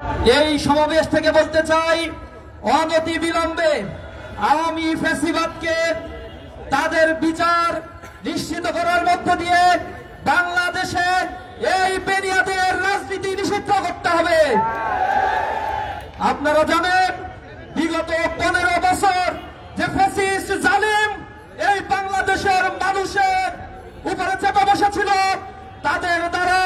এই সমাবেশ থেকে বলতে চাই, অনতি বিলম্বে আওয়ামী ফ্যাসিবাদকে তাদের বিচার নিশ্চিত করার মধ্য দিয়ে বাংলাদেশে এই বেনিয়াদের রাজনীতি নিষিদ্ধ করতে হবে। আপনারা জানেন, বিগত 15 বছর যে ফ্যাসিস্ট জালিম এই বাংলাদেশের মানুষের উপরে চেপে বসেছিল, তাদের দ্বারা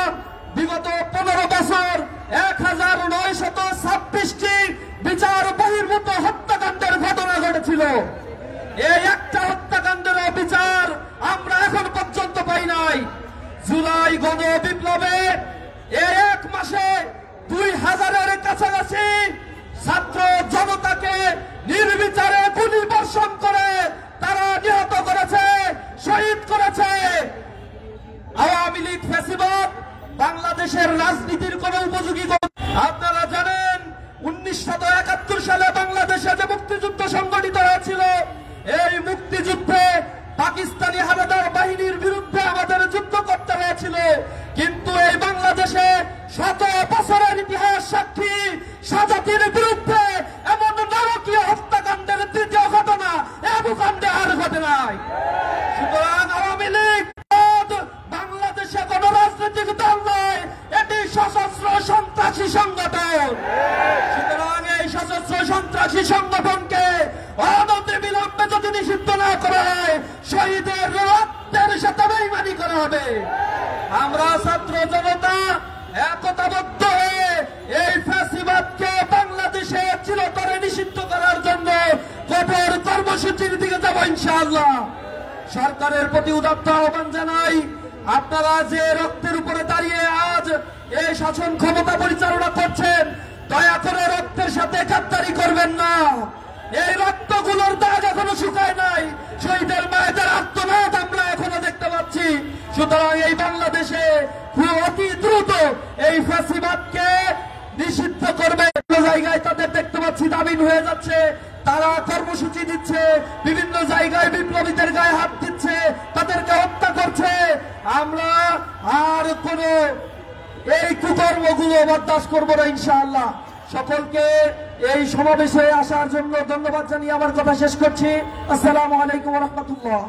বিগত 15 বছর 1926টি বিচার বহির্ভূত হত্যাকাণ্ডের ঘটনা ঘটেছিল। এই একটা হত্যাকাণ্ডের বিচার আমরা এখন পর্যন্ত পাই নাই। জুলাই গণ বিপ্লবে এই 1 মাসে 2000-এর কাছাকাছি ছাত্র জনতাকে নির্বিচারে গুলি বর্ষণ করে তারা নিহত করেছে, শহীদ করেছে। আওয়ামী লীগ ফ্যাসিবাদ বাংলাদেশের রাজনীতির কোন উপযোগী। আপনারা জানেন, 1971 সালে বাংলাদেশে যে মুক্তিযুদ্ধ সংগঠিত হয়েছিল, এই মুক্তিযুদ্ধে পাকিস্তানি হানাদার বাহিনীর বিরুদ্ধে আমাদের যুদ্ধ করতে হয়েছিল। কিন্তু এই বাংলাদেশে 100 বছরের ইতিহাস সাক্ষী স্বজাতির বিরুদ্ধে এমন নারকীয় হত্যাকাণ্ডের তৃতীয় ঘটনা এ ভূখণ্ডে আর ঘটে নাই। সুতরাং আওয়ামী লীগ বাংলাদেশে কোন রাজনৈতিক দল নয়, এটি সশস্ত্র সন্ত্রাসী সংগঠন। সুতরাং এই সশস্ত্র সন্ত্রাসী সংগঠনকে অনতি বিলম্বে যদি নিষিদ্ধ না করা হয়, শহীদের রক্তের সাথে বেইমানি করা হবে। আমরা ছাত্র জনতা একতাবদ্ধ হয়ে এই ফ্যাসিবাদকে বাংলাদেশে চিরতরে নিষিদ্ধ করার জন্য কঠোর কর্মসূচির দিকে যাব ইনশাআল্লাহ। সরকারের প্রতি উদাত্ত আহ্বান জানাই, আপনারা যে রক্তের উপরে দাঁড়িয়ে আজ এই শাসন ক্ষমতা পরিচালনা করছেন, দয়া করে রক্তের সাথে গাদ্দারি করবেন না। এই রক্তগুলোর দাগ এখনো শুকায় নাই, শহীদের মায়েদের আত্মনাদ আমরা এখনো দেখতে পাচ্ছি। সুতরাং এই বাংলাদেশে অতি দ্রুত এই ফ্যাসিবাদকে নিষিদ্ধ করবে। জায়গায় তাদের দেখতে পাচ্ছি দাবিন হয়ে যাচ্ছে, তারা কর্মসূচি দিচ্ছে, বিভিন্ন জায়গায় বিপ্লবীদের গায়ে হাত দিচ্ছে, তাদেরকে হত্যা করছে। আমরা আর কোন এই কুকর্মগুলো বরদাস্ত করবো না ইনশাআল্লাহ। সকলকে এই সমাবেশে আসার জন্য ধন্যবাদ জানিয়ে আমার কথা শেষ করছি। আসসালামু আলাইকুম ওয়া রাহমাতুল্লাহ।